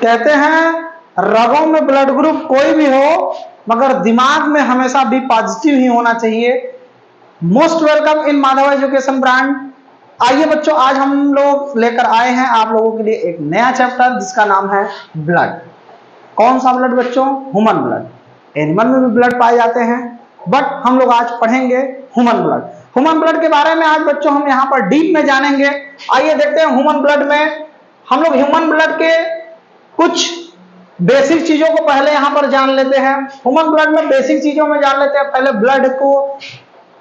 कहते हैं रगों में ब्लड ग्रुप कोई भी हो, मगर दिमाग में हमेशा बी पॉजिटिव ही होना चाहिए। Most welcome in Madhav education brand. आइए बच्चों, आज हम लोग लेकर आए हैं आप लोगों के लिए एक नया चैप्टर जिसका नाम है ब्लड। कौन सा ब्लड बच्चों? Human blood. एनिमल में भी ब्लड पाए जाते हैं, बट हम लोग आज पढ़ेंगे ह्यूमन ब्लड। ह्यूमन ब्लड के बारे में आज बच्चों हम यहाँ पर डीप में जानेंगे। आइए देखते हैं ह्यूमन ब्लड में हम लोग ह्यूमन ब्लड के कुछ बेसिक चीजों को पहले यहाँ पर जान लेते हैं। ह्यूमन ब्लड में बेसिक चीजों में जान लेते हैं। पहले ब्लड को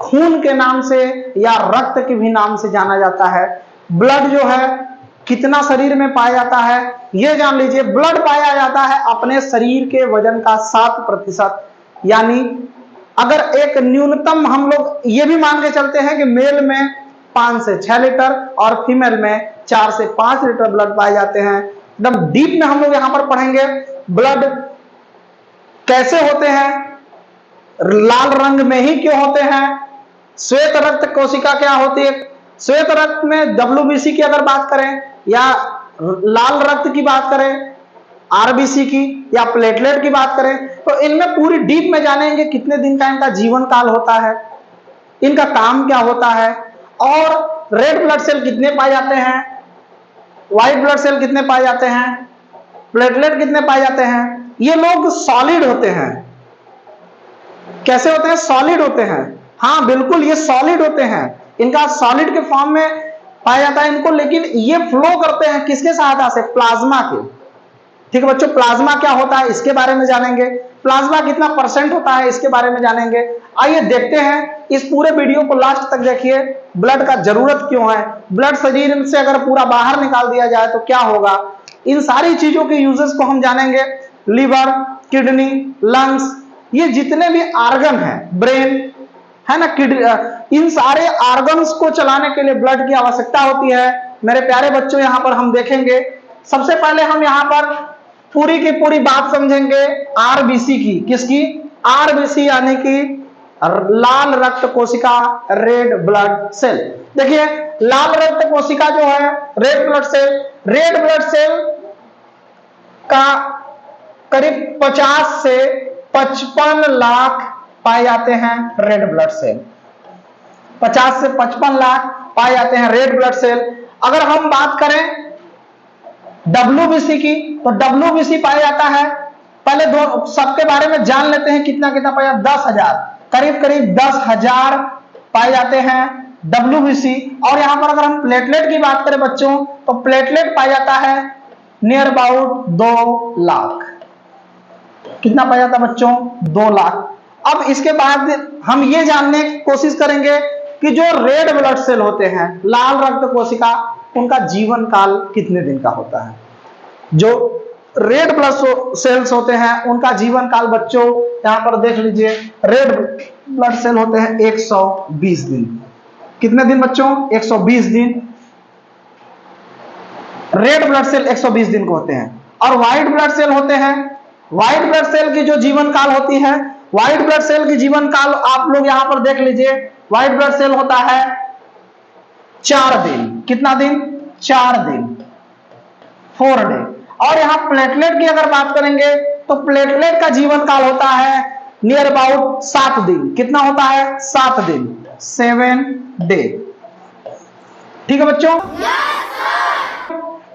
खून के नाम से या रक्त के भी नाम से जाना जाता है। ब्लड जो है कितना शरीर में पाया जाता है यह जान लीजिए। ब्लड पाया जाता है अपने शरीर के वजन का 7%। यानी अगर एक न्यूनतम हम लोग ये भी मान के चलते हैं कि मेल में 5 से 6 लीटर और फीमेल में 4 से 5 लीटर ब्लड पाए जाते हैं। एकदम डीप में हम लोग यहां पर पढ़ेंगे ब्लड कैसे होते हैं, लाल रंग में ही क्यों होते हैं, श्वेत रक्त कोशिका क्या होती है, श्वेत रक्त में WBC की अगर बात करें या लाल रक्त की बात करें, RBC की या प्लेटलेट की बात करें, तो इनमें पूरी डीप में जानेंगे कितने दिन का इनका जीवन काल होता है, इनका काम क्या होता है, और रेड ब्लड सेल कितने पाए जाते हैं, व्हाइट ब्लड सेल कितने पाए जाते हैं, प्लेटलेट कितने पाए जाते हैं। ये लोग सॉलिड होते हैं। कैसे होते हैं? सॉलिड होते हैं। हाँ बिल्कुल, ये सॉलिड होते हैं। इनका सॉलिड के फॉर्म में पाया जाता है इनको, लेकिन ये फ्लो करते हैं किसके सहायता से? प्लाज्मा के। ठीक है बच्चों, प्लाज्मा क्या होता है इसके बारे में जानेंगे। प्लाज्मा कितना % होता है इसके बारे में जानेंगे। आइए देखते हैं, इस पूरे वीडियो को लास्ट तक देखिए। ब्लड का जरूरत क्यों है, ब्लड शरीर से अगर पूरा बाहर निकाल दिया जाए तो क्या होगा, इन सारी चीजों के यूजेस को हम जानेंगे। लीवर, किडनी, लंग्स, ये जितने भी आर्गन है, ब्रेन है ना, इन सारे आर्गन्स को चलाने के लिए ब्लड की आवश्यकता होती है। मेरे प्यारे बच्चों, यहाँ पर हम देखेंगे सबसे पहले हम यहाँ पर पूरी की पूरी बात समझेंगे RBC की। किसकी? RBC यानी कि लाल रक्त कोशिका, रेड ब्लड सेल। देखिए लाल रक्त कोशिका जो है, रेड ब्लड सेल का करीब 50 से 55 लाख पाए जाते हैं रेड ब्लड सेल। 50 से 55 लाख पाए जाते हैं रेड ब्लड सेल। अगर हम बात करें WBC की, तो WBC पाया जाता है, पहले दो सबके बारे में जान लेते हैं कितना कितना पाया। 10,000, करीब करीब 10,000 पाए जाते हैं WBC। और यहां पर अगर हम प्लेटलेट की बात करें बच्चों, तो प्लेटलेट पाया जाता है नियर अबाउट 2 लाख। कितना पाया जाता है बच्चों? 2 लाख। अब इसके बाद हम ये जानने की कोशिश करेंगे कि जो रेड ब्लड सेल होते हैं, लाल रक्त कोशिका, उनका जीवन काल कितने दिन का होता है। जो रेड ब्लड सेल्स होते हैं उनका जीवन काल बच्चों यहां पर देख लीजिए, रेड ब्लड सेल होते हैं 120 दिन। कितने दिन बच्चों? 120 दिन। रेड ब्लड सेल 120 दिन को होते हैं। और व्हाइट ब्लड सेल होते हैं, व्हाइट ब्लड सेल की जो जीवन काल होती है, व्हाइट ब्लड सेल की जीवन काल आप लोग यहां पर देख लीजिए। व्हाइट ब्लड सेल होता है 4 दिन। कितना दिन? 4 दिन, 4 डे। और यहां प्लेटलेट की अगर बात करेंगे तो प्लेटलेट का जीवन काल होता है नियर अबाउट 7 दिन। कितना होता है? 7 दिन, 7 डे। ठीक है बच्चों?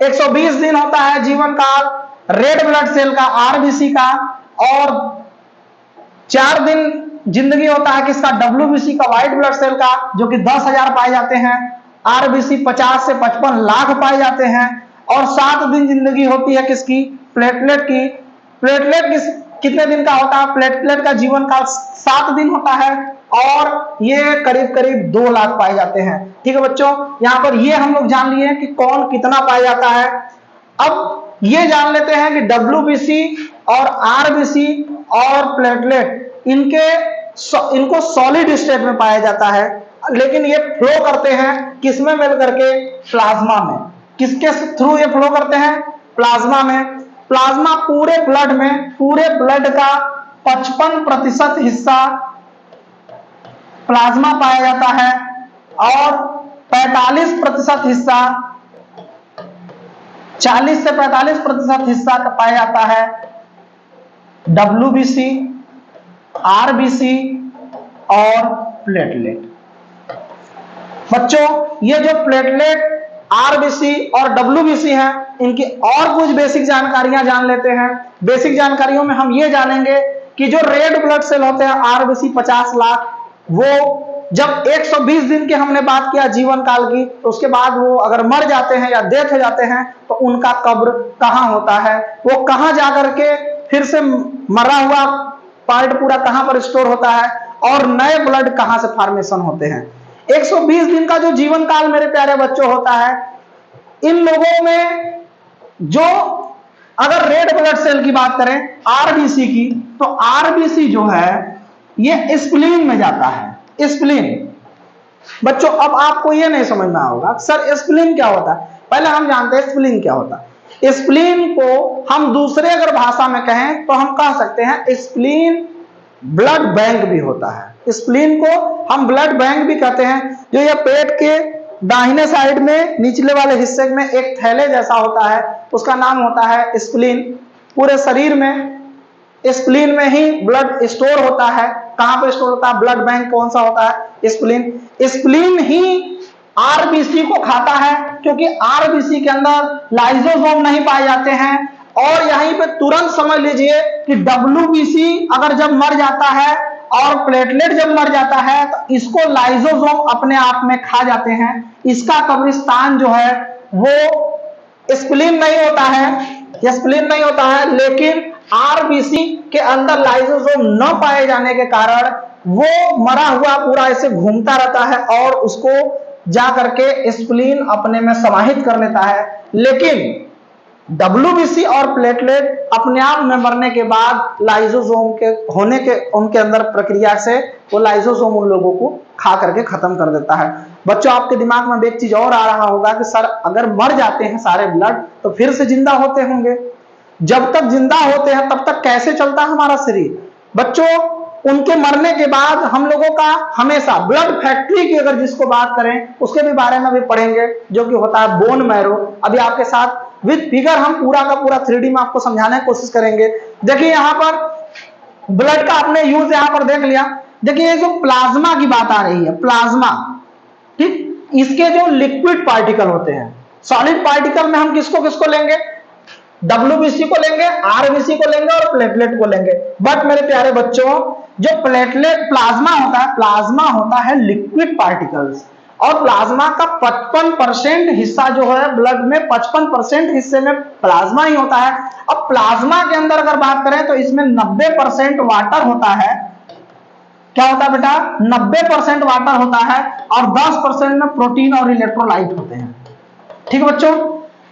120 दिन होता है जीवन काल रेड ब्लड सेल का, RBC का। और 4 दिन जिंदगी होता है किसका? WBC का, व्हाइट ब्लड सेल का, जो कि 10,000 पाए जाते हैं। RBC 50 से 55 लाख पाए जाते हैं। और 7 दिन जिंदगी होती है किसकी? प्लेटलेट की। प्लेटलेट कितने दिन का होता है? प्लेटलेट का जीवन काल 7 दिन होता है। और ये करीब करीब 2 लाख पाए जाते हैं। ठीक है बच्चों, यहां पर ये हम लोग जान लिए कि कौन कितना पाया जाता है। अब ये जान लेते हैं कि WBC और RBC और प्लेटलेट इनको सॉलिड स्टेट में पाया जाता है, लेकिन ये फ्लो करते हैं किसमें मिल करके? प्लाज्मा में। किसके थ्रू ये फ्लो करते हैं? प्लाज्मा में। प्लाज्मा पूरे ब्लड में, पूरे ब्लड का 55% हिस्सा प्लाज्मा पाया जाता है और 45% हिस्सा 40 से 45% हिस्सा पाया जाता है WBC, RBC और प्लेटलेट। बच्चों ये जो प्लेटलेट, RBC और WBC है, इनकी और कुछ बेसिक जानकारियां जान लेते हैं। बेसिक जानकारियों में हम ये जानेंगे कि जो रेड ब्लड सेल होते हैं RBC 50 लाख, वो जब 120 दिन की हमने बात किया जीवन काल की, तो उसके बाद वो अगर मर जाते हैं या डेथ हो जाते हैं तो उनका कब्र कहां होता है, वो कहां जाकर के फिर से मरा हुआ पार्ट पूरा कहां पर स्टोर होता है और नए ब्लड कहां से फॉर्मेशन होते हैं। 120 दिन का जो जीवन काल मेरे प्यारे बच्चों होता है, इन लोगों में जो अगर रेड ब्लड सेल की बात करें RBC की, तो RBC जो है ये स्प्लीन में जाता है। स्प्लीन बच्चों, अब आपको ये नहीं समझना होगा सर स्प्लीन क्या होता है। पहले हम जानते हैं स्प्लीन क्या होता है। स्प्लीन को हम दूसरे अगर भाषा में कहें तो हम कह सकते हैं स्प्लीन ब्लड बैंक भी होता है। स्प्लीन को हम ब्लड बैंक भी कहते हैं। जो ये पेट के दाहिने साइड में निचले वाले हिस्से में एक थैले जैसा होता है, उसका नाम होता है स्प्लीन। पूरे शरीर में स्प्लीन में ही ब्लड स्टोर होता है। कहां पे स्टोर होता है? ब्लड बैंक कौन सा होता है? स्प्लीन। स्प्लीन ही RBC को खाता है, क्योंकि RBC के अंदर लाइसोसोम नहीं पाए जाते हैं। और यहीं पे तुरंत समझ लीजिए कि WBC अगर जब मर जाता है और प्लेटलेट जब मर जाता है तो इसको लाइसोसोम अपने आप में खा जाते हैं। इसका कब्रिस्तान जो है वो स्प्लीन नहीं होता है, या स्प्लीन नहीं होता है, लेकिन RBC के अंदर लाइसोसोम न पाए जाने के कारण वो मरा हुआ पूरा ऐसे घूमता रहता है और उसको जा करके स्प्लीन अपने में समाहित कर लेता है। लेकिन WBC और प्लेटलेट अपने आप में मरने के बाद लाइसोसोम के होने के उनके अंदर प्रक्रिया से वो लाइसोसोम उन लोगों को खा करके खत्म कर देता है। बच्चों आपके दिमाग में एक चीज और आ रहा होगा कि सर अगर मर जाते हैं सारे ब्लड तो फिर से जिंदा होते होंगे। जब तक जिंदा होते हैं तब तक कैसे चलता है हमारा शरीर? बच्चों उनके मरने के बाद हम लोगों का हमेशा ब्लड फैक्ट्री की अगर जिसको बात करें उसके भी बारे में भी पढ़ेंगे, जो कि होता है बोन मैरो। अभी आपके साथ विद फिगर हम पूरा का पूरा 3D में आपको समझाने की कोशिश करेंगे। देखिए यहाँ पर ब्लड का आपने यूज यहाँ पर देख लिया। देखिए ये जो प्लाज्मा की बात आ रही है, प्लाज्मा, ठीक, इसके जो लिक्विड पार्टिकल होते हैं, सॉलिड पार्टिकल में हम किसको किसको लेंगे? WBC को लेंगे, RBC को लेंगे और प्लेटलेट को लेंगे। बट मेरे प्यारे बच्चों जो प्लेटलेट प्लाज्मा होता है, प्लाज्मा होता है लिक्विड पार्टिकल्स, और प्लाज्मा का 55% हिस्सा जो है ब्लड में 55% हिस्से में प्लाज्मा ही होता है। अब प्लाज्मा के अंदर अगर बात करें तो इसमें 90% वाटर होता है। क्या होता है बेटा? 90% वाटर होता है और 10% में प्रोटीन और इलेक्ट्रोलाइट होते हैं। ठीक है बच्चों,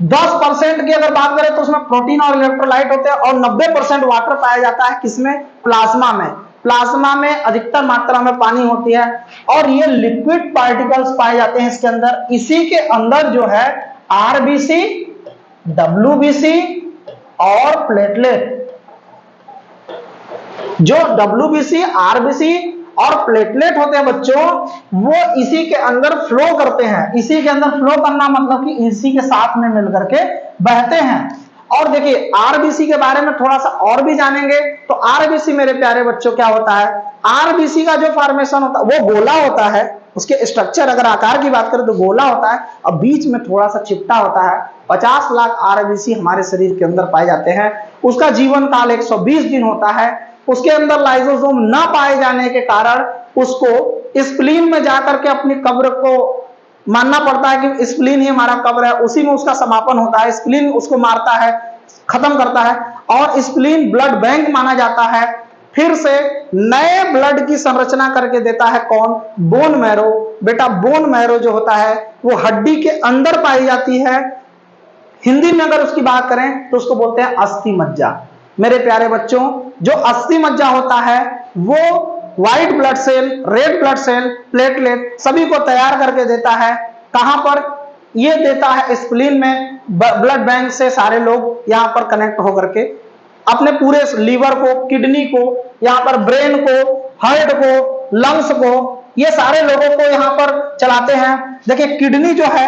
10% की अगर बात करें तो उसमें प्रोटीन और इलेक्ट्रोलाइट होते हैं और 90% वाटर पाया जाता है। किसमें? प्लाज्मा में। प्लाज्मा में अधिकतर मात्रा में पानी होती है और ये लिक्विड पार्टिकल्स पाए जाते हैं इसके अंदर। इसी के अंदर जो है RBC, WBC और प्लेटलेट, जो WBC, RBC और प्लेटलेट होते हैं बच्चों, वो इसी के अंदर फ्लो करते हैं। इसी के अंदर फ्लो करना मतलब कि इसी के साथ में मिलकर के बहते हैं। और देखिए RBC के बारे में थोड़ा सा और भी जानेंगे तो RBC मेरे प्यारे बच्चों क्या होता है? RBC का जो फॉर्मेशन होता है वो गोला होता है। उसके स्ट्रक्चर अगर आकार की बात करें तो गोला होता है और बीच में थोड़ा सा चिपटा होता है। 50 लाख RBC हमारे शरीर के अंदर पाए जाते हैं। उसका जीवन काल 120 दिन होता है। उसके अंदर लाइसोसोम ना पाए जाने के कारण उसको स्प्लीन में जाकर के अपनी कब्र को मानना पड़ता है कि स्प्लीन ही हमारा कब्र है, उसी में उसका समापन होता है। स्प्लीन उसको मारता है, खत्म करता है और स्प्लीन ब्लड बैंक माना जाता है। फिर से नए ब्लड की संरचना करके देता है कौन? Bone marrow. बेटा बोन मैरो जो होता है वो हड्डी के अंदर पाई जाती है। हिंदी में अगर उसकी बात करें तो उसको बोलते हैं अस्थि मज्जा। मेरे प्यारे बच्चों जो अस्थि मज्जा होता है वो white blood cell, red blood cell, platelet सभी को तैयार करके देता है। कहां पर? ये देता है स्प्लीन में। ब्लड बैंक से सारे लोग यहां पर कनेक्ट होकर के अपने पूरे लीवर को, किडनी को, यहां पर ब्रेन को, हार्ट को, लंग्स को, ये सारे लोगों को यहां पर चलाते हैं। देखिए किडनी जो है,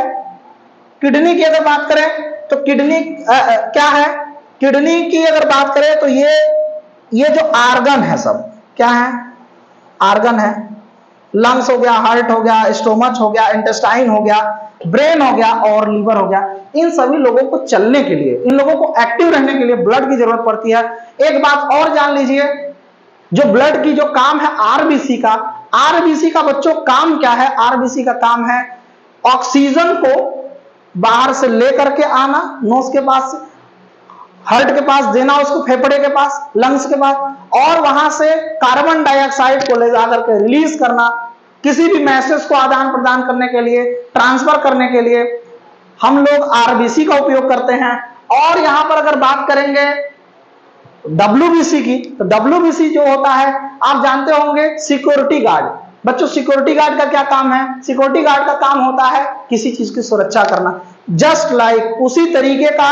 किडनी की अगर बात करें तो किडनी क्या है, किडनी की अगर बात करें तो ये जो आर्गन है सब क्या है, आर्गन है। लंग्स हो गया, हार्ट हो गया, स्टोमच हो गया, इंटेस्टाइन हो गया, ब्रेन हो गया और लीवर हो गया। इन सभी लोगों को चलने के लिए, इन लोगों को एक्टिव रहने के लिए ब्लड की जरूरत पड़ती है। एक बात और जान लीजिए, जो ब्लड की जो काम है आरबीसी का, आरबीसी का बच्चों काम क्या है, आरबीसी का काम है ऑक्सीजन को बाहर से लेकर के आना, नोज के पास से हार्ट के पास देना, उसको फेफड़े के पास, लंग्स के पास, और वहां से कार्बन डाइऑक्साइड को ले जाकर के रिलीज करना, किसी भी मैसेज को आदान प्रदान करने के लिए, ट्रांसफर करने के लिए हम लोग आरबीसी का उपयोग करते हैं। और यहां पर अगर बात करेंगे डब्ल्यूबीसी की, तो डब्ल्यूबीसी जो होता है आप जानते होंगे, सिक्योरिटी गार्ड। बच्चों सिक्योरिटी गार्ड का क्या काम है, सिक्योरिटी गार्ड का काम होता है किसी चीज की सुरक्षा करना। जस्ट लाइक उसी तरीके का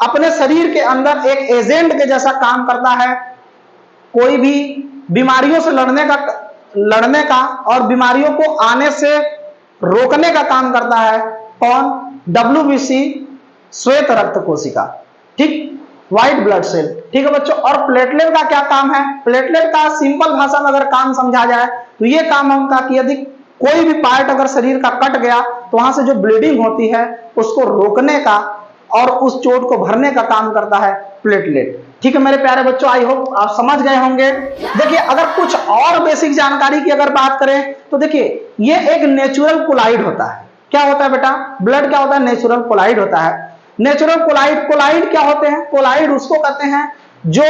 अपने शरीर के अंदर एक एजेंट के जैसा काम करता है, कोई भी बीमारियों से लड़ने का और बीमारियों को आने से रोकने का काम करता है कौन, डब्ल्यूबीसी, श्वेत रक्त कोशिका, ठीक, व्हाइट ब्लड सेल, ठीक है बच्चों। और प्लेटलेट का क्या काम है, प्लेटलेट का सिंपल भाषा में अगर काम समझा जाए तो ये काम है उनका कि यदि कोई भी पार्ट अगर शरीर का कट गया तो वहां से जो ब्लीडिंग होती है उसको रोकने का और उस चोट को भरने का काम करता है प्लेटलेट, ठीक है मेरे प्यारे बच्चों। आई होप आप समझ गए होंगे। देखिए अगर कुछ और बेसिक जानकारी की अगर बात करें तो देखिए ये एक नेचुरल कोलाइड होता है। क्या होता है बेटा, ब्लड क्या होता है, नेचुरल कोलाइड होता है। नेचुरल कोलाइड, कोलाइड क्या होते हैं, कोलाइड उसको कहते हैं जो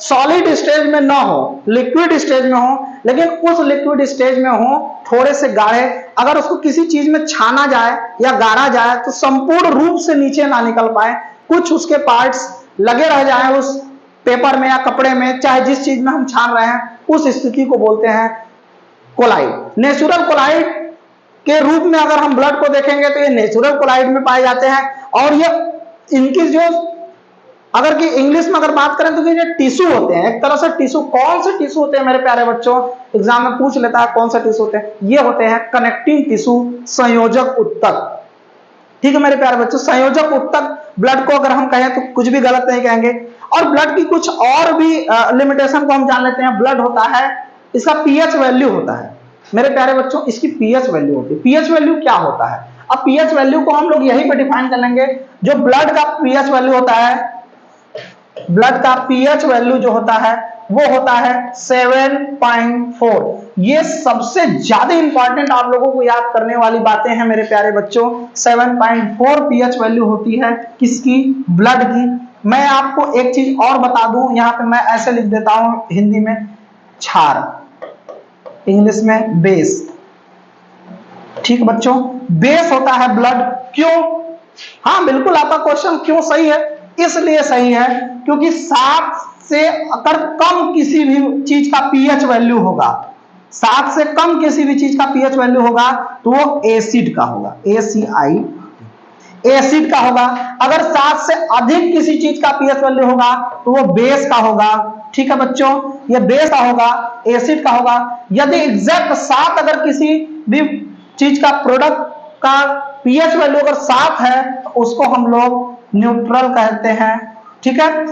सॉलिड स्टेज में ना हो, लिक्विड स्टेज में हो, लेकिन उस लिक्विड स्टेज में हो थोड़े से गाढ़े, अगर उसको किसी चीज में छाना जाए या गाड़ा जाए तो संपूर्ण रूप से नीचे ना निकल पाए, कुछ उसके पार्ट्स लगे रह जाए उस पेपर में या कपड़े में, चाहे जिस चीज में हम छान रहे हैं, उस स्थिति को बोलते हैं कोलाइड। नेचुरल कोलाइड के रूप में अगर हम ब्लड को देखेंगे तो ये नेचुरल कोलाइड में पाए जाते हैं। और ये इनकी जो अगर कि इंग्लिश में अगर बात करें तो ये टिश्यू होते हैं, एक तरह से टिश्यू। कौन से टिश्यू होते हैं मेरे प्यारे बच्चों, एग्जाम में पूछ लेता है कौन सा टिश्यू होते हैं, ये होते हैं कनेक्टिंग टिश्यू, संयोजक उत्तक, ठीक है मेरे प्यारे बच्चों। संयोजक उत्तक ब्लड को अगर हम कहें तो कुछ भी गलत नहीं कहेंगे। और ब्लड की कुछ और भी लिमिटेशन को हम जान लेते हैं। ब्लड होता है, इसका पीएच वैल्यू होता है मेरे प्यारे बच्चों, इसकी पीएच वैल्यू होती है। पीएच वैल्यू क्या होता है, अब पीएच वैल्यू को हम लोग यहीं पे डिफाइन कर लेंगे। जो ब्लड का पीएच वैल्यू होता है, ब्लड का पीएच वैल्यू जो होता है वो होता है 7.4। ये सबसे ज्यादा इंपॉर्टेंट आप लोगों को याद करने वाली बातें हैं मेरे प्यारे बच्चों। 7.4 पीएच वैल्यू होती है किसकी, ब्लड की। मैं आपको एक चीज और बता दूं, यहां पे मैं ऐसे लिख देता हूं हिंदी में क्षार, इंग्लिश में बेस, ठीक बच्चों, बेस होता है ब्लड। क्यों, हाँ बिल्कुल आपका क्वेश्चन क्यों सही है, इसलिए सही है क्योंकि 7 से अगर कम किसी भी चीज का पीएच वैल्यू होगा, 7 से कम किसी भी चीज का पीएच वैल्यू होगा तो वो एसिड का होगा, ACI, एसिड का होगा। अगर 7 से अधिक किसी चीज का पीएच वैल्यू होगा तो वो बेस का होगा, ठीक है बच्चों, ये बेस का होगा, एसिड का होगा। यदि एग्जैक्ट 7 अगर किसी भी चीज का प्रोडक्ट का पीएच वैल्यू अगर 7 है तो उसको हम लोग न्यूट्रल कहते हैं, ठीक है।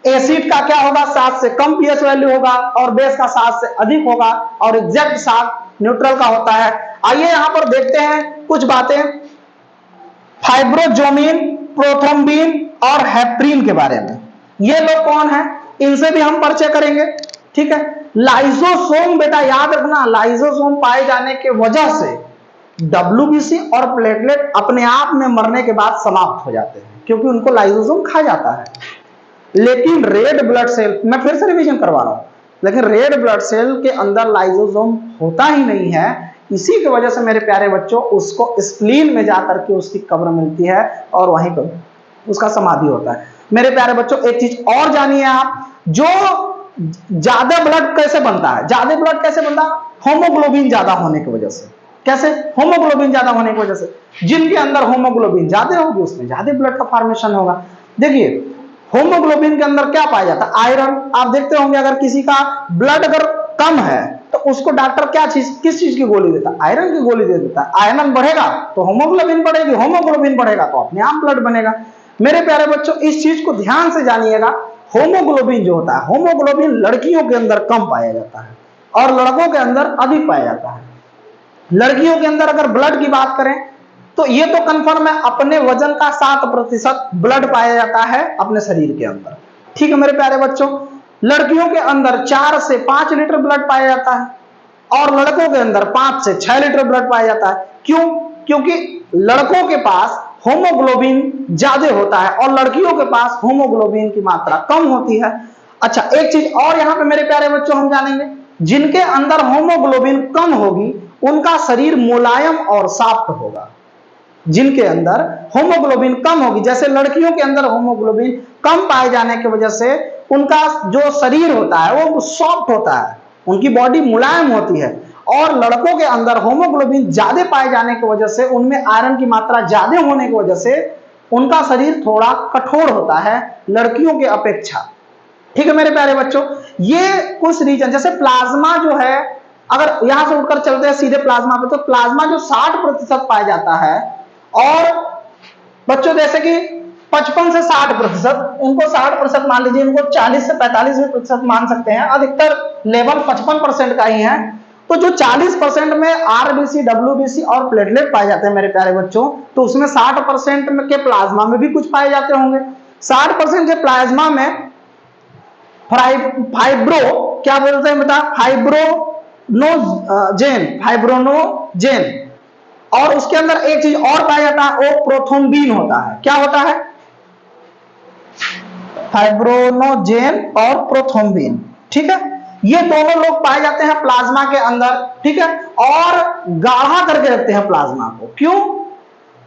एसिड का क्या होगा, 7 से कम पीएच वैल्यू होगा और बेस का 7 से अधिक होगा और एग्जैक्ट 7 न्यूट्रल का होता है। आइए यहां पर देखते हैं कुछ बातें फाइब्रोजोमिन, प्रोथ्रोम्बिन और हेपरिन के बारे में। ये लोग कौन है, इनसे भी हम परिचय करेंगे, ठीक है। लाइसोसोम बेटा याद रखना, लाइसोसोम पाए जाने के वजह से डब्ल्यूबीसी और प्लेटलेट अपने आप में मरने के बाद समाप्त हो जाते हैं क्योंकि उनको लाइसोसोम खा जाता है। लेकिन रेड ब्लड सेल, मैं फिर से रिवीजन करवा रहा हूं, लेकिन रेड ब्लड सेल के अंदर लाइसोसोम होता ही नहीं है। इसी की वजह से मेरे प्यारे बच्चों उसको स्प्लीन में जाकर के उसकी कब्र मिलती है और वहीं पर उसका समाधि होता है। मेरे प्यारे बच्चों एक चीज और जानिए आप, जो ज्यादा ब्लड कैसे बनता है, ज्यादा ब्लड कैसे बनता है, होमोग्लोबिन ज्यादा होने की वजह से। कैसे, होमोग्लोबिन ज्यादा होने की वजह से, जिनके अंदर होमोग्लोबिन ज्यादा होगी उसमें ज्यादा ब्लड का फॉर्मेशन होगा। देखिए होमोग्लोबिन के अंदर क्या पाया जाता है, आयरन। आप देखते होंगे अगर किसी का ब्लड अगर कम है तो उसको डॉक्टर क्या चीज, किस चीज की गोली देता है, आयरन की गोली दे देता है। आयरन बढ़ेगा तो होमोग्लोबिन बढ़ेगी, होमोग्लोबिन बढ़ेगा तो अपने आप ब्लड बनेगा। मेरे प्यारे बच्चों इस चीज को ध्यान से जानिएगा, होमोग्लोबिन जो होता है, होमोग्लोबिन लड़कियों के अंदर कम पाया जाता है और लड़कों के अंदर अधिक पाया जाता है। लड़कियों के अंदर अगर ब्लड की बात करें तो ये तो कंफर्म है, अपने वजन का 7% ब्लड पाया जाता है अपने शरीर के अंदर। ठीक है मेरे प्यारे बच्चों, लड़कियों के अंदर 4 से 5 लीटर ब्लड पाया जाता है और लड़कों के अंदर 5 से 6 लीटर ब्लड पाया जाता है। क्यों? क्योंकि लड़कों के पास होमोग्लोबिन ज्यादा होता है और लड़कियों के पास होमोग्लोबिन की मात्रा कम होती है। अच्छा, एक चीज और यहां पे मेरे प्यारे बच्चों हम जानेंगे, जिनके अंदर होमोग्लोबिन कम होगी उनका शरीर मुलायम और सॉफ्ट होगा। जिनके अंदर होमोग्लोबिन कम होगी, जैसे लड़कियों के अंदर होमोग्लोबिन कम पाए जाने की वजह से उनका जो शरीर होता है वो सॉफ्ट होता है, उनकी बॉडी मुलायम होती है। और लड़कों के अंदर होमोग्लोबिन ज्यादा पाए जाने की वजह से, उनमें आयरन की मात्रा ज्यादा होने की वजह से उनका शरीर थोड़ा कठोर होता है लड़कियों के अपेक्षा। ठीक है मेरे प्यारे बच्चों, ये कुछ रीजन, जैसे प्लाज्मा जो है, अगर यहां से उठकर चलते हैं सीधे प्लाज्मा पे, तो प्लाज्मा जो 60% पाया जाता है और बच्चों जैसे कि 55 से 60%, इनको 60% मान लीजिए, इनको 40 से 45% मान सकते हैं, अधिकतर लेवल 55% का ही है। तो जो 40% में आरबीसी, डब्ल्यूबीसी और प्लेटलेट पाए जाते हैं मेरे प्यारे बच्चों, तो उसमें 60% के प्लाज्मा में भी कुछ पाए जाते होंगे। 60% के प्लाज्मा में फाइब्रो, क्या बोलते हैं बेटा, फाइब्रोनोजेन, और उसके अंदर एक चीज और पाया जाता है, वो प्रोथ्रोम्बिन होता है। क्या होता है? फाइब्रोनोजेन और प्रोथ्रोम्बिन। ठीक है, ये दोनों लोग पाए जाते हैं प्लाज्मा के अंदर। ठीक है, और गाढ़ा करके रखते हैं प्लाज्मा को। क्यों?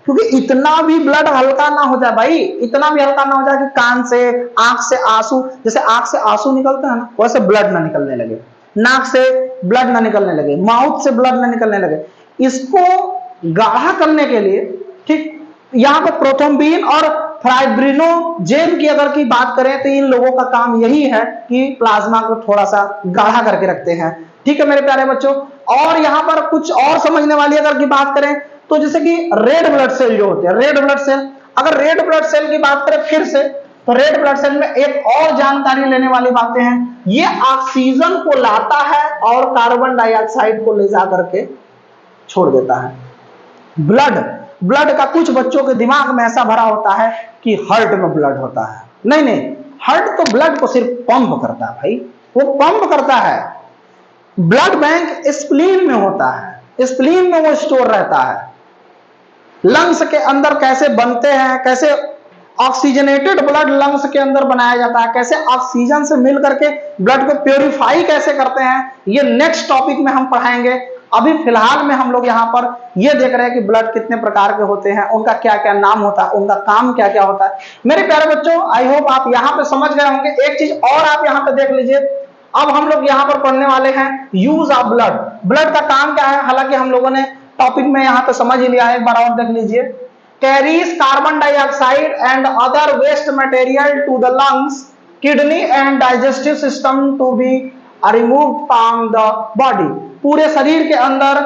क्योंकि इतना भी ब्लड हल्का ना हो जाए भाई, इतना भी हल्का ना हो जाए कि कान से, आंख से आंसू, जैसे आंख से आंसू निकलते हैं ना, वैसे ब्लड ना निकलने लगे, नाक से ब्लड ना निकलने लगे, माउथ से ब्लड ना निकलने लगे। इसको गाढ़ा करने के लिए, ठीक, यहाँ पर प्रोथ्रोम्बिन और फाइब्रिनोजेन की अगर की बात करें तो इन लोगों का काम यही है कि प्लाज्मा को थोड़ा सा गाढ़ा करके रखते हैं। ठीक है मेरे प्यारे बच्चों, और यहाँ पर कुछ और समझने वाली अगर की बात करें तो जैसे कि रेड ब्लड सेल जो होते हैं, रेड ब्लड सेल, अगर रेड ब्लड सेल की बात करें फिर से, तो रेड ब्लड सेल में एक और जानकारी लेने वाली बातें हैं, ये ऑक्सीजन को लाता है और कार्बन डाइऑक्साइड को ले जा करके छोड़ देता है। ब्लड का कुछ बच्चों के दिमाग में ऐसा भरा होता है कि हार्ट में ब्लड होता है। नहीं नहीं, हार्ट तो ब्लड को सिर्फ पंप करता है भाई, वो पंप करता है। ब्लड बैंक स्प्लीन में होता है, स्प्लीन में वो स्टोर रहता है। लंग्स के अंदर कैसे बनते हैं, कैसे ऑक्सीजनेटेड ब्लड लंग्स के अंदर बनाया जाता है, कैसे ऑक्सीजन से मिल करके ब्लड को प्योरीफाई कैसे करते हैं, ये नेक्स्ट टॉपिक में हम पढ़ाएंगे। अभी फिलहाल में हम लोग यहाँ पर ये देख रहे हैं कि ब्लड कितने प्रकार के होते हैं, उनका क्या क्या नाम होता है, उनका काम क्या क्या होता है। मेरे प्यारे बच्चों, आई होप आप यहाँ पे समझ गए होंगे। एक चीज और आप यहाँ पे देख लीजिए, अब हम लोग यहाँ पर पढ़ने वाले हैं यूज ऑफ ब्लड। ब्लड का काम क्या है, हालांकि हम लोगों ने टॉपिक में यहाँ पे समझ ही लिया है, एक बार और देख लीजिए। Carries carbon dioxide and other waste material to the lungs, kidney and digestive system to be removed from the body. पूरे शरीर के अंदर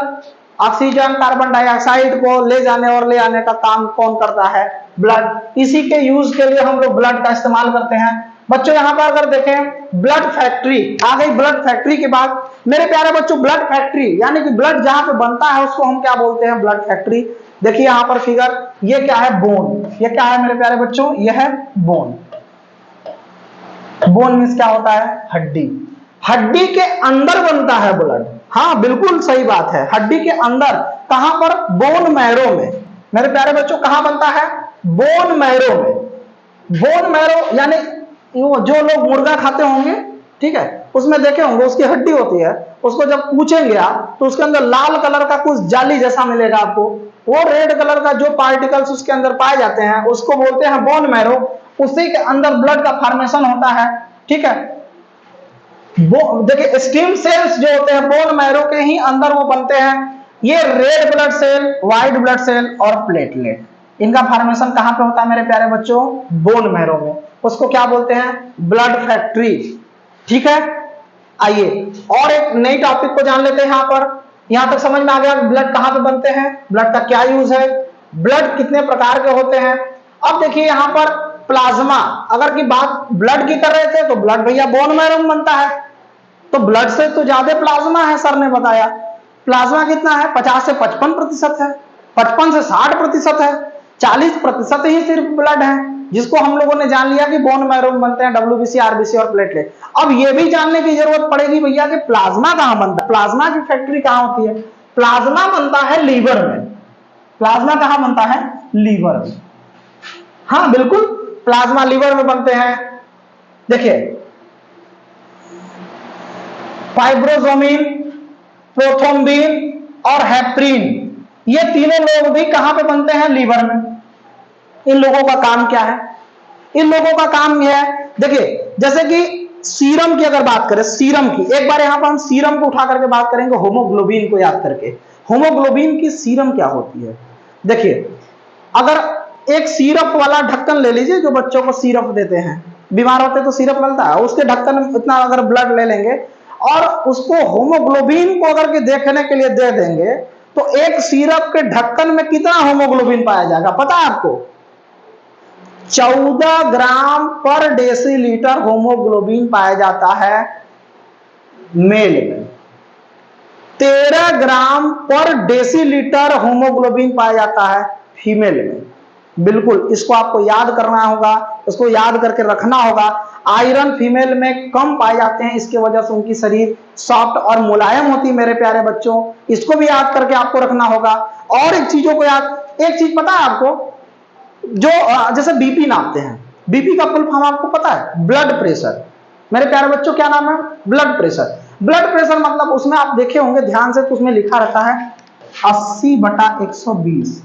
ऑक्सीजन, कार्बन डाइऑक्साइड को ले जाने और ले आने का काम कौन करता है? ब्लड। इसी के यूज के लिए हम लोग ब्लड का इस्तेमाल करते हैं। बच्चों यहाँ पर अगर देखें, ब्लड फैक्ट्री आ गई। ब्लड फैक्ट्री के बाद मेरे प्यारे बच्चों, ब्लड फैक्ट्री यानी कि ब्लड जहां पे बनता है उसको हम क्या बोलते हैं? Blood factory. देखिए यहाँ पर फिगर, ये क्या है? बोन। ये क्या है मेरे प्यारे बच्चों? ये है बोन। बोन मीन्स क्या होता है? हड्डी। हड्डी के अंदर बनता है ब्लड। हाँ बिल्कुल सही बात है, हड्डी के अंदर। कहां पर? बोन मैरो में। मेरे प्यारे बच्चों कहां बनता है? बोन मैरो में। बोन मैरो यानी जो लोग मुर्गा खाते होंगे, ठीक है, उसमें देखे होंगे उसकी हड्डी होती है, उसको जब पूछेंगे आप तो उसके अंदर लाल कलर का कुछ जाली जैसा मिलेगा आपको। वो रेड कलर का जो पार्टिकल्स उसके अंदर पाए जाते हैं उसको बोलते हैं बोन मैरो। उसी के अंदर ब्लड का फॉर्मेशन होता है। ठीक है, देखिए स्टेम सेल्स जो होते हैं बोन मैरो के ही अंदर वो बनते हैं। ये red blood cell, white blood cell और प्लेटलेट, इनका फॉर्मेशन कहां पे होता है मेरे प्यारे बच्चों? बोन मैरो में। उसको क्या बोलते हैं? Blood factory. ठीक है, आइए और एक नई टॉपिक को जान लेते हैं। यहाँ पर यहां तक समझ में आ गया ब्लड कहां पे बनते हैं, ब्लड का क्या यूज है, ब्लड कितने प्रकार के होते हैं। अब देखिए यहां पर प्लाज्मा, अगर की बात ब्लड की कर रहे थे तो ब्लड भैया बोन मैरो में बनता है, तो ब्लड से तो ज्यादा प्लाज्मा है, सर ने बताया। प्लाज्मा कितना है? 50 से 55% है, 55 से 60% है, 40% ही सिर्फ ब्लड है, जिसको हम लोगों ने जान लिया कि बोन मैरो में बनते हैं डब्ल्यूबीसी, आरबीसी और प्लेटलेट। अब यह भी जानने की जरूरत पड़ेगी भैया कि प्लाज्मा कहां बनता है, प्लाज्मा की फैक्ट्री कहां होती है? प्लाज्मा बनता है लीवर में। प्लाज्मा कहां बनता है? लीवर में। हाँ बिल्कुल, प्लाज्मा लीवर में बनते हैं। देखिए फाइब्रोजोमिन, प्रोथ्रोम्बिन और हेपरिन, ये तीनों लोग भी कहां पे बनते हैं? लीवर में। इन लोगों का काम क्या है? इन लोगों का काम यह है, देखिए जैसे कि सीरम की अगर बात करें, सीरम की, एक बार यहां पर हम सीरम को उठा करके बात करेंगे, होमोग्लोबिन को याद करके। होमोग्लोबिन की सीरम क्या होती है? देखिए अगर एक सिरप वाला ढक्कन ले लीजिए, जो बच्चों को सिरप देते हैं, बीमार होते तो सिरप मिलता है, उसके ढक्कन में इतना अगर ब्लड ले लेंगे और उसको होमोग्लोबिन को अगर के देखने के लिए दे देंगे, तो एक सिरप के ढक्कन में कितना होमोग्लोबिन पाया जाएगा पता है आपको? 14 ग्राम पर डेसीलीटर होमोग्लोबिन पाया जाता है मेल में, 13 ग्राम पर डेसीलीटर होमोग्लोबिन पाया जाता है फीमेल में। बिल्कुल, इसको आपको याद करना होगा, इसको याद करके रखना होगा। आयरन फीमेल में कम पाए जाते हैं, इसके वजह से उनकी शरीर सॉफ्ट और मुलायम होती है मेरे प्यारे बच्चों, इसको भी याद करके आपको रखना होगा। और एक चीजों को याद, एक चीज पता है आपको, जो जैसे बीपी नापते हैं, बीपी का फुल फॉर्म आपको पता है? Blood pressure. मेरे प्यारे बच्चों क्या नाम है? Blood pressure. ब्लड प्रेशर मतलब उसमें आप देखे होंगे ध्यान से, तो उसमें लिखा रहता है 80/120।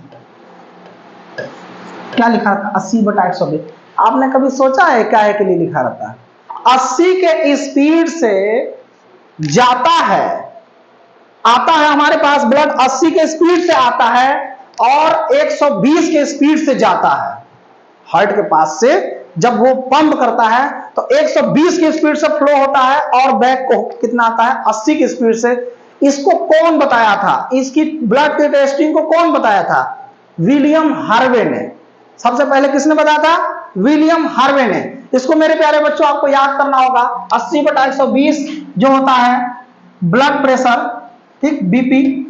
क्या लिखा था? 80/120। आपने कभी सोचा है क्या है के लिए लिखा रहता है? 80 के स्पीड से जाता है, आता है हमारे पास ब्लड 80 के स्पीड से आता है और 120 के स्पीड से जाता है हार्ट के पास से। जब वो पंप करता है तो 120 की स्पीड से फ्लो होता है और बैक को कितना आता है? 80 की स्पीड से। इसको कौन बताया था? इसकी ब्लड के टेस्टिंग को कौन बताया था? विलियम हार्वे ने। सबसे पहले किसने बताया था? विलियम हार्वे ने। इसको मेरे प्यारे बच्चों आपको याद करना होगा। 80/120 जो होता है ब्लड प्रेशर, ठीक, बीपी,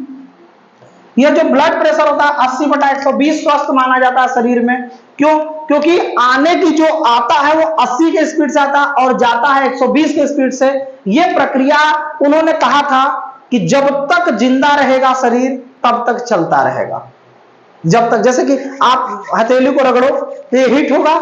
यह जो ब्लड प्रेशर होता है 80/120 स्वस्थ माना जाता है शरीर में। क्यों? क्योंकि आने की जो आता है वो 80 के स्पीड से आता है और जाता है 120 के स्पीड से। यह प्रक्रिया उन्होंने कहा था कि जब तक जिंदा रहेगा शरीर तब तक चलता रहेगा। जब तक, जैसे कि आप हथेली को रगड़ो तो ये हीट होगा,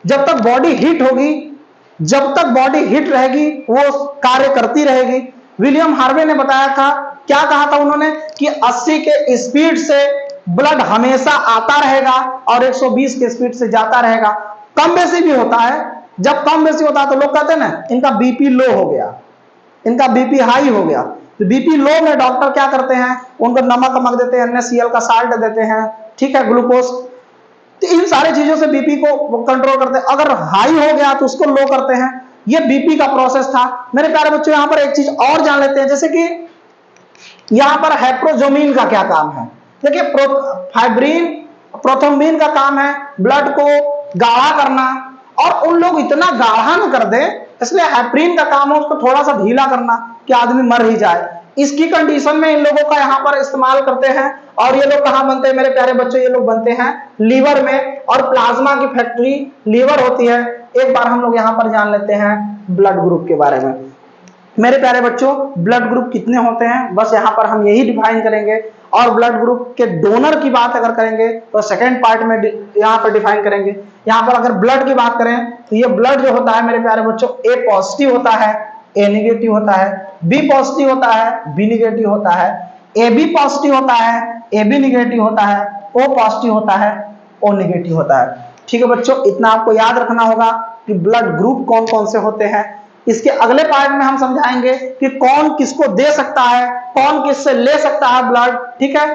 जब तक बॉडी हीट होगी, जब तक बॉडी हीट रहेगी वो कार्य करती रहेगी। विलियम हार्वे ने बताया था, क्या कहा था उन्होंने? कि 80 के स्पीड से ब्लड हमेशा आता रहेगा और 120 के स्पीड से जाता रहेगा। कम बेसी भी होता है, जब कम बेसी होता है तो लोग कहते हैं ना इनका बीपी लो हो गया, इनका बीपी हाई हो गया। तो बीपी लो में डॉक्टर क्या करते हैं? उनको नमक वमक देते हैं, NaCl का साल्ट देते हैं, ठीक है, ग्लूकोज। तो इन सारी चीजों से बीपी को कंट्रोल करते हैं। अगर हाई हो गया तो उसको लो करते हैं। ये बीपी का प्रोसेस था। मेरे प्यारे बच्चों यहां पर एक चीज और जान लेते हैं, जैसे कि यहां पर हाइप्रोजोमिन का क्या काम है? देखिए फाइब्रिन, प्रोथ्रोम्बिन का काम है ब्लड को गाढ़ा करना, और उन लोग इतना गाढ़ा न कर दे, इसलिए हेपरिन का काम है उसको थोड़ा सा ढीला करना कि आदमी मर ही जाए। इसकी कंडीशन में इन लोगों का यहां पर इस्तेमाल करते हैं। और ये लोग कहां बनते हैं मेरे प्यारे बच्चों? ये लोग बनते हैं लीवर में, और प्लाज्मा की फैक्ट्री लीवर होती है। एक बार हम लोग यहां पर जान लेते हैं ब्लड ग्रुप के बारे में। मेरे प्यारे बच्चों ब्लड ग्रुप कितने होते हैं बस यहां पर हम यही डिफाइन करेंगे, और ब्लड ग्रुप के डोनर की बात अगर करेंगे तो सेकेंड पार्ट में यहां पर डिफाइन करेंगे। यहां पर अगर ब्लड की बात करें तो ये ब्लड जो होता है मेरे प्यारे बच्चों, ए पॉजिटिव होता है, ए निगेटिव होता है, बी पॉजिटिव होता है, बी निगेटिव होता है, ए बी पॉजिटिव होता है, ए बी निगेटिव होता है, ओ पॉजिटिव होता है, ओ निगेटिव होता है। ठीक है बच्चों, इतना आपको याद रखना होगा कि ब्लड ग्रुप कौन कौन से होते हैं। इसके अगले पार्ट में हम समझाएंगे कि कौन किसको दे सकता है, कौन किससे ले सकता है ब्लड। ठीक है,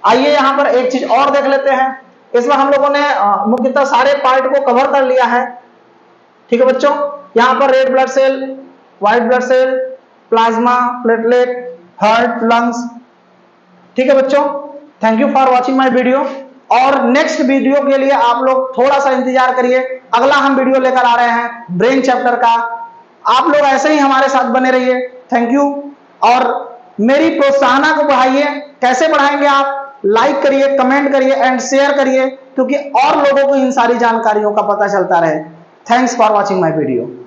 आइए यहां पर एक चीज और देख लेते हैं। इसमें हम लोगों ने मुख्यतः सारे पार्ट को कवर कर लिया है। ठीक है बच्चों, यहां पर red blood cell, white blood cell, plasma, platelet, heart, lungs. ठीक है बच्चों, thank you for watching my video. और नेक्स्ट वीडियो के लिए आप लोग थोड़ा सा इंतजार करिए, अगला हम वीडियो लेकर आ रहे हैं ब्रेन चैप्टर का। आप लोग ऐसे ही हमारे साथ बने रहिए। Thank you. और मेरी प्रोत्साहना को बढ़ाइए। कैसे बढ़ाएंगे आप? लाइक करिए, कमेंट करिए एंड शेयर करिए, क्योंकि और लोगों को इन सारी जानकारियों का पता चलता रहे। Thanks for watching my video.